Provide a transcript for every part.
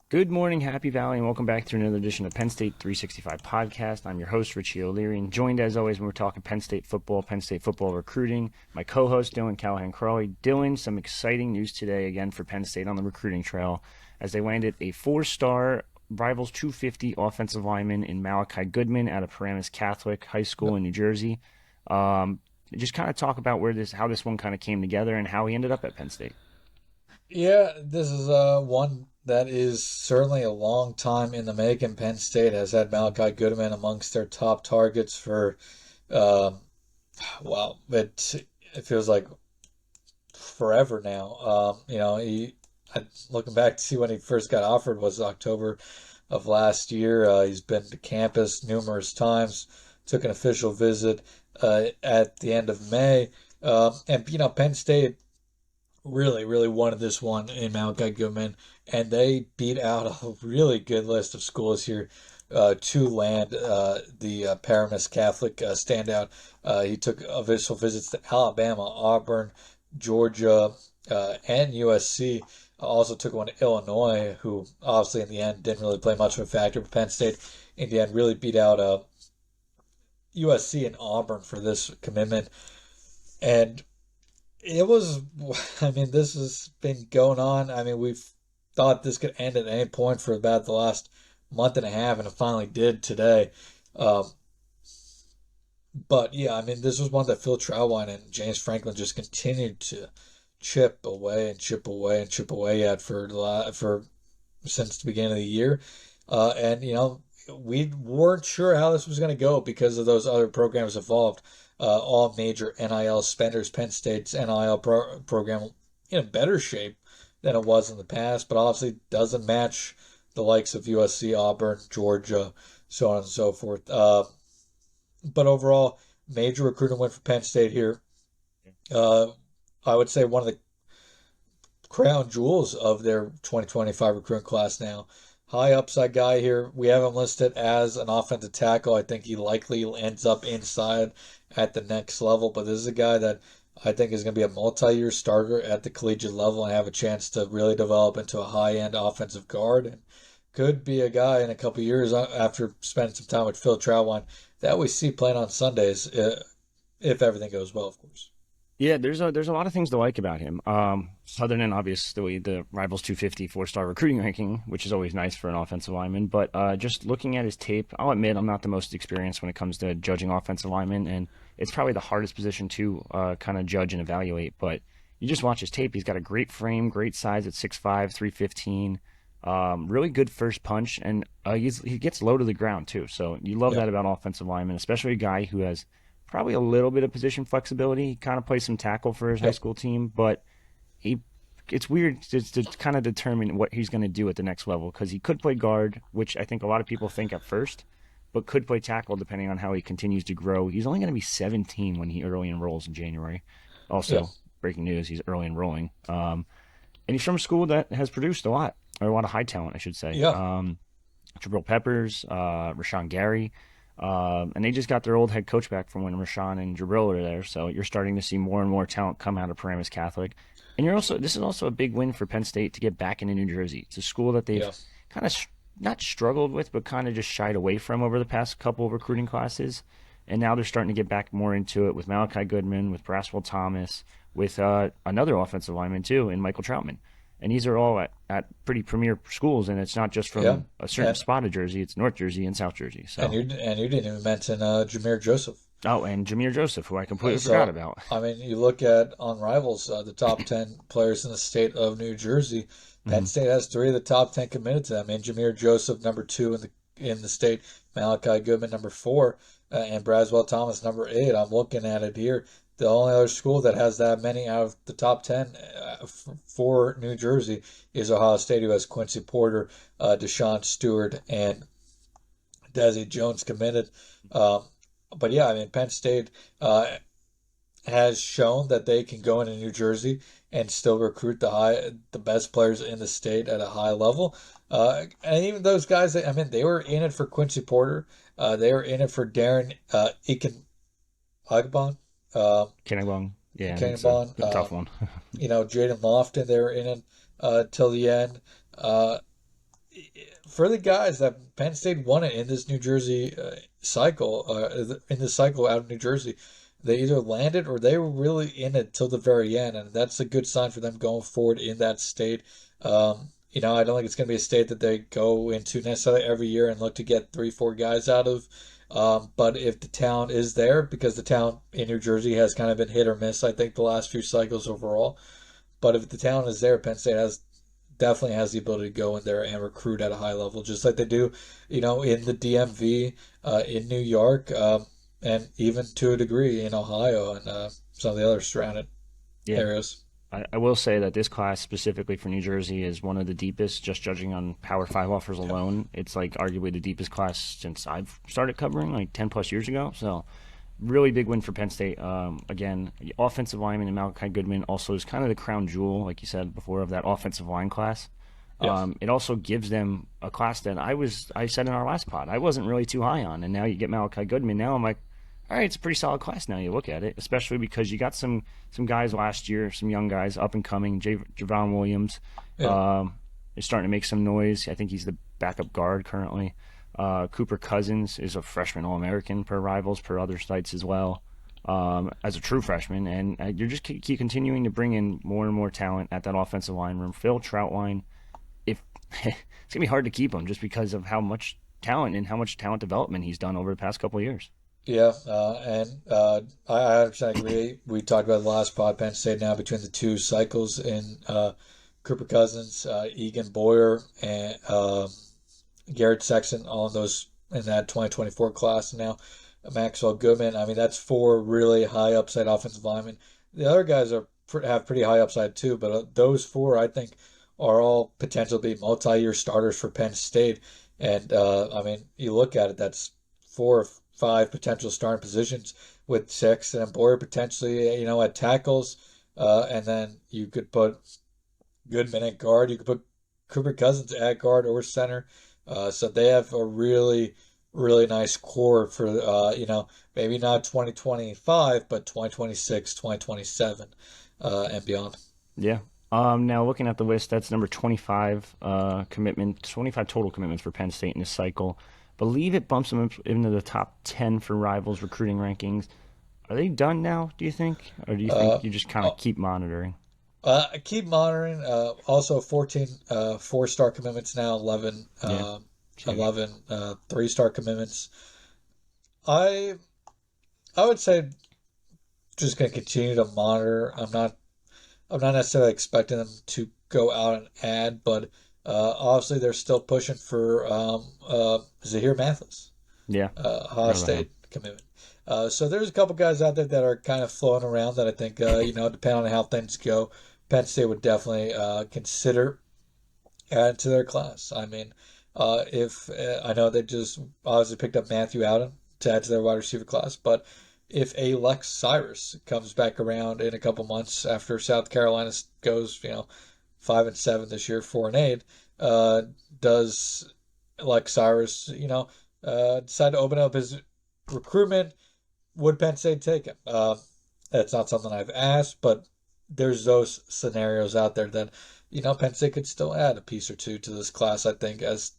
Good morning, Happy Valley, and welcome back to another edition of Penn State 365 podcast. I'm your host, Richie O'Leary, and joined as always when we're talking Penn State football recruiting, my co-host, Dylan Callahan-Crawley. Dylan, some exciting news today again for Penn State on the recruiting trail as they landed a four-star Rivals 250 offensive lineman in Malachi Goodman out of Paramus Catholic High School in New Jersey. Just kind of talk about how this one kind of came together and how he ended up at Penn State. Yeah, this is one that is certainly a long time in the making. Penn State has had Malachi Goodman amongst their top targets for, um, wow, it feels like forever now. Looking back to see when he first got offered was October of last year. He's been to campus numerous times, took an official visit at the end of May. And Penn State really wanted this one in Malachi Goodman, and they beat out a really good list of schools here to land the Paramus Catholic standout. He took official visits to Alabama, Auburn, Georgia, and USC. Also took one to Illinois, who obviously in the end didn't really play much of a factor, but Penn State in the end really beat out USC and Auburn for this commitment. And it was, I mean, this has been going on. I mean, we've thought this could end at any point for about the last month and a half, and it finally did today. Um, but yeah, I mean, this was one that Phil Trautwein and James Franklin just continued to chip away and chip away and chip away at for since the beginning of the year. And we weren't sure how this was going to go because of those other programs involved. All major NIL spenders. Penn State's NIL program in better shape than it was in the past, but obviously doesn't match the likes of USC, Auburn, Georgia, so on and so forth. But overall, major recruiting win for Penn State here. Uh, I would say one of the crown jewels of their 2025 recruiting class now. High upside guy here. We have him listed as an offensive tackle. I think he likely ends up inside at the next level, but this is a guy that I think is going to be a multi-year starter at the collegiate level and have a chance to really develop into a high-end offensive guard, and could be a guy in a couple of years after spending some time with Phil Trautwein that we see playing on Sundays if everything goes well, of course. Yeah, there's a lot of things to like about him. Other than obviously the Rivals 250 four-star recruiting ranking, which is always nice for an offensive lineman. But just looking at his tape, I'll admit I'm not the most experienced when it comes to judging offensive linemen, and it's probably the hardest position to kind of judge and evaluate. But you just watch his tape; he's got a great frame, great size at 6'5", 315. Really good first punch, and he gets low to the ground too. So you love Yeah, that about offensive linemen, especially a guy who has probably a little bit of position flexibility. He kind of plays some tackle for his high yep, school team, but he it's weird to kind of determine what he's going to do at the next level because he could play guard, which I think a lot of people think at first, but could play tackle depending on how he continues to grow. He's only going to be 17 when he early enrolls in January. yeah, Also, breaking news, he's early enrolling. And he's from a school that has produced a lot, or a lot of high talent, I should say. yeah, Jabril Peppers, Rashawn Gary, and they just got their old head coach back from when Rashawn and Jabril were there. So you're starting to see more and more talent come out of Paramus Catholic. And this is also a big win for Penn State to get back into New Jersey. It's a school that they've yeah, kind of not struggled with, but kind of just shied away from over the past couple of recruiting classes. And now they're starting to get back more into it with Malachi Goodman, with Braswell Thomas, with another offensive lineman too, and Michael Troutman. And these are all at pretty premier schools, and it's not just yeah. from a certain And spot of Jersey; it's North Jersey and South Jersey. and So, you didn't even mention Jameer Joseph. oh, and Jameer Joseph, who I completely forgot So, about. I mean, you look at on Rivals, the top 10 players in the state of New Jersey. Penn Mhm. State has three of the top 10 committed to them. And Jameer Joseph, number two in the state. Malachi Goodman, number four, and Braswell Thomas, number eight. I'm looking at it here. The only other school that has that many out of the top 10 for New Jersey is Ohio State, who has Quincy Porter, Deshaun Stewart, and Desi Jones committed. Um, but yeah, I mean, Penn State has shown that they can go into New Jersey and still recruit the best players in the state at a high level. And even those guys, I mean, they were in it for Quincy Porter. They were in it for Darren Eakin Agbon, uh, Kennebunk, yeah, it's Kennebon, a tough one. Jaden Lofton. They were in it till the end. Uh, for the guys that Penn State won it in this New Jersey cycle, in this cycle out of New Jersey, they either landed or they were really in it till the very end, and that's a good sign for them going forward in that state. I don't think it's going to be a state that they go into necessarily every year and look to get three, four guys out of. But if the talent is there, because the talent in New Jersey has kind of been hit or miss, I think the last few cycles overall. But if the talent is there, Penn State has definitely has the ability to go in there and recruit at a high level, just like they do, in the DMV, in New York, and even to a degree in Ohio and some of the other surrounding Yeah, areas. I will say that this class specifically for New Jersey is one of the deepest, just judging on Power 5 offers Yep. alone. It's like arguably the deepest class since I've started covering, like 10 plus years ago. So, really big win for Penn State. Again, the offensive lineman and Malachi Goodman also is kind of the crown jewel, like you said before, of that offensive line class. Yes. It also gives them a class that I said in our last pod I wasn't really too high on, and now you get Malachi Goodman. Now I'm like, all right, it's a pretty solid class. Now you look at it, especially because you got some guys last year, some young guys up and coming. Javon Williams Yeah. is starting to make some noise. I think he's the backup guard currently. Cooper Cousins is a freshman All American per Rivals, per other sites as well, as a true freshman. And you're just keep continuing to bring in more and more talent at that offensive line room. Phil Troutline, if it's gonna be hard to keep him just because of how much talent and how much talent development he's done over the past couple of years. Yeah, I 100% agree. We talked about the last pod, Penn State now between the two cycles in Cooper Cousins, Egan Boyer, and Garrett Sexton, all of those in that 2024 class. And now Maxwell Goodman. I mean, that's four really high upside offensive linemen. The other guys have pretty high upside too, but those four I think are all potential to be multi-year starters for Penn State. And I mean, you look at it, that's four or five potential starting positions with six, and Boyer potentially, at tackles, and then you could put Goodman at guard. You could put Cooper Cousins at guard or center. So they have a really, really nice core for, maybe not 2025, but 2026, 2027, and beyond. Yeah. Now looking at the list, that's number 25 commitment, 25 total commitments for Penn State in this cycle. Believe it bumps them into the top 10 for Rivals recruiting rankings. Are they done now, do you think? Or do you think Uh, you just kind of keep monitoring? I keep monitoring. Also, 14 four-star commitments now, 11, Yeah, it's huge. 11 three-star commitments. I I would say just going to continue to monitor. I'm not necessarily expecting them to go out and add, but obviously they're still pushing for Zahir Mathis, Yeah, Ohio forgot about him. State commitment. So there's a couple guys out there that are kind of floating around that I think, depending on how things go, Penn State would definitely consider adding to their class. I mean, if I know they just obviously picked up Matthew Allen to add to their wide receiver class, but if a Lex Cyrus comes back around in a couple months after South Carolina goes, 5-7 this year, 4-8, uh, does Lex Cyrus, decide to open up his recruitment? Would Penn State take him? That's not something I've asked, but there's those scenarios out there that, Penn State could still add a piece or two to this class, I think, as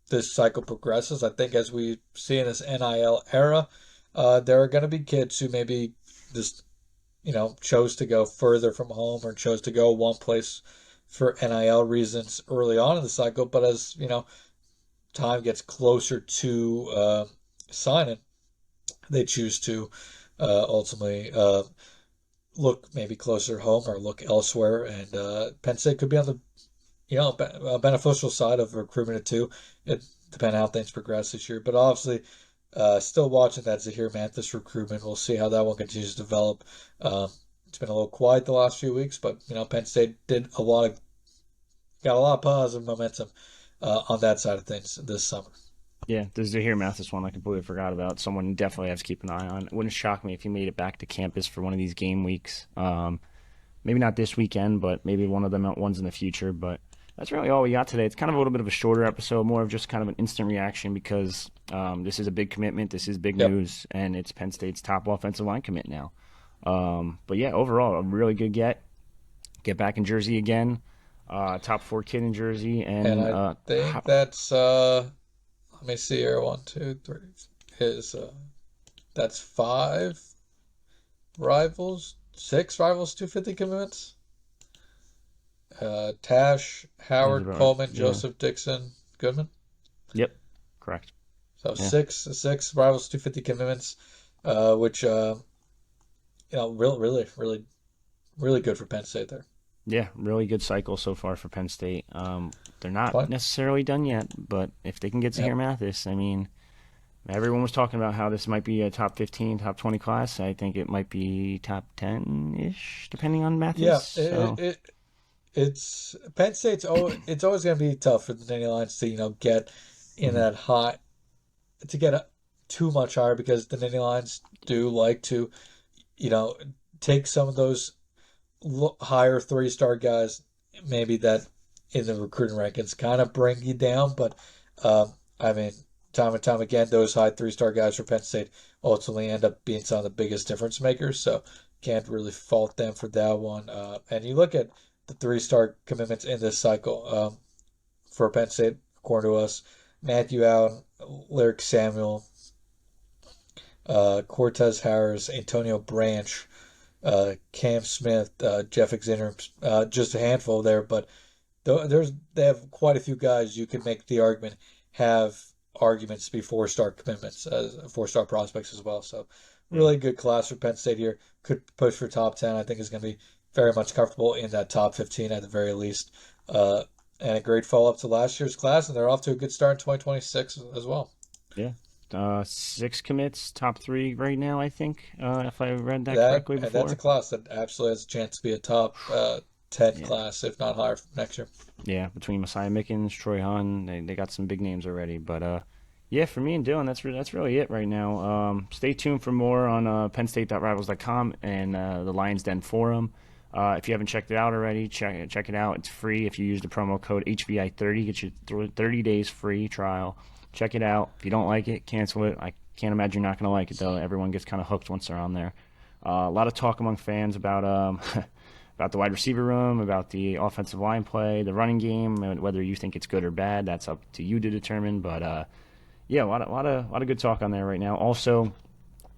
this cycle progresses. I think as we see in this NIL era, there are going to be kids who maybe just, chose to go further from home or chose to go one place for NIL reasons early on in the cycle. But as, time gets closer to signing, they choose to ultimately look maybe closer home or look elsewhere. And Penn State could be on the beneficial side of recruitment too. It depends how things progress this year, but obviously, still watching that Zahir Mathis recruitment. We'll see how that one continues to develop. It's been a little quiet the last few weeks, but Penn State got a lot of positive momentum on that side of things this summer. Yeah, the Zahir Mathis one I completely forgot about. Someone you definitely have to keep an eye on. It wouldn't shock me if he made it back to campus for one of these game weeks. Maybe not this weekend, but maybe one of them ones in the future. But that's really all we got today. It's kind of a little bit of a shorter episode, more of just kind of an instant reaction because this is a big commitment. This is big Yep. news, and it's Penn State's top offensive line commit now. But yeah, overall, a really good get. Get back in Jersey again. top 4 kid in Jersey, And and I think that's let me see here. One, two, three. Is that's five rivals, six rivals 250 commitments. Tash, is Howard, about right. Coleman, Yeah. Joseph, Dixon, Goodman. Yep. Correct. So Yeah. six rivals 250 commitments, which really good for Penn State there. Yeah. Really good cycle so far for Penn State. They're not 20. necessarily done yet, but if they can get Yep. Zahir Mathis, I mean, everyone was talking about how this might be a top 15, top 20 class. I think it might be top 10 ish, depending on Mathis. Yeah. So, It's Penn State's. Oh, it's always going to be tough for the Nittany Lions to get in mhm. that high to get too much higher because the Nittany Lions do like to you know take some of those higher 3-star guys, maybe that in the recruiting rankings kind of bring you down. But I mean, time and time again, those high 3-star guys for Penn State ultimately end up being some of the biggest difference makers. So can't really fault them for that one. And you look at the 3-star commitments in this cycle for Penn State, according to us, Matthew Allen, Lyric Samuel, Cortez Harris, Antonio Branch, Cam Smith, Jeff Exiner, just a handful there, but they have quite a few guys you can make the argument have arguments to be 4-star commitments, 4-star prospects as well. So Yeah. really good class for Penn State here. Could push for top 10. I think is going to be very much comfortable in that top 15 at the very least. And a great follow up to last year's class, and they're off to a good start in 2026 as well. Yeah. 6 commits, top 3 right now, I think, if I read that That correctly and that's a before. class that absolutely has a chance to be a top 10 Yeah. class, if not higher, next year. Yeah. Between Messiah Mickens, Troy Hahn, they got some big names already. But, yeah, for me and Dylan, that's really it right now. Stay tuned for more on PennState.Rivals.com and the Lions Den forum. If you haven't checked it out already, check it out. It's free if you use the promo code HVI30. Get you 30 days free trial. Check it out. If you don't like it, cancel it. I can't imagine you're not going to like it though. Everyone gets kind of hooked once they're on there. A lot of talk among fans about about the wide receiver room, about the offensive line play, the running game, and whether you think it's good or bad. That's up to you to determine. But yeah, a lot of good talk on there right now. Also,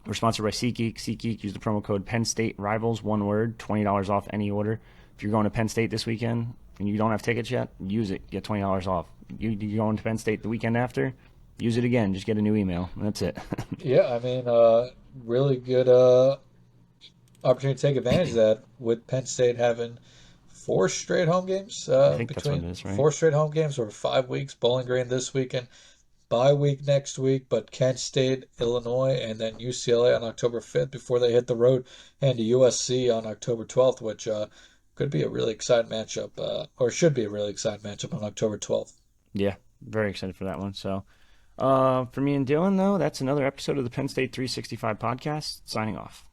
we're sponsored by SeatGeek. SeatGeek, use the promo code Penn State Rivals, one word, $20 off any order. If you're going to Penn State this weekend and you don't have tickets yet, use it. Get $20 off. You going to Penn State the weekend after? Use it again. Just get a new email. That's it. Yeah, I mean, really good opportunity to take advantage of that with Penn State having four straight home games I think that's what it between is, right? 4 straight home games over 5 weeks. Bowling Green this weekend, bye week next week, but Kent State, Illinois, and then UCLA on October 5th before they hit the road and to USC on October 12th, which could be a really exciting matchup, or should be a really exciting matchup on October 12th. Yeah, very excited for that one. So, for me and Dylan, though, that's another episode of the Penn State 365 podcast. Signing off.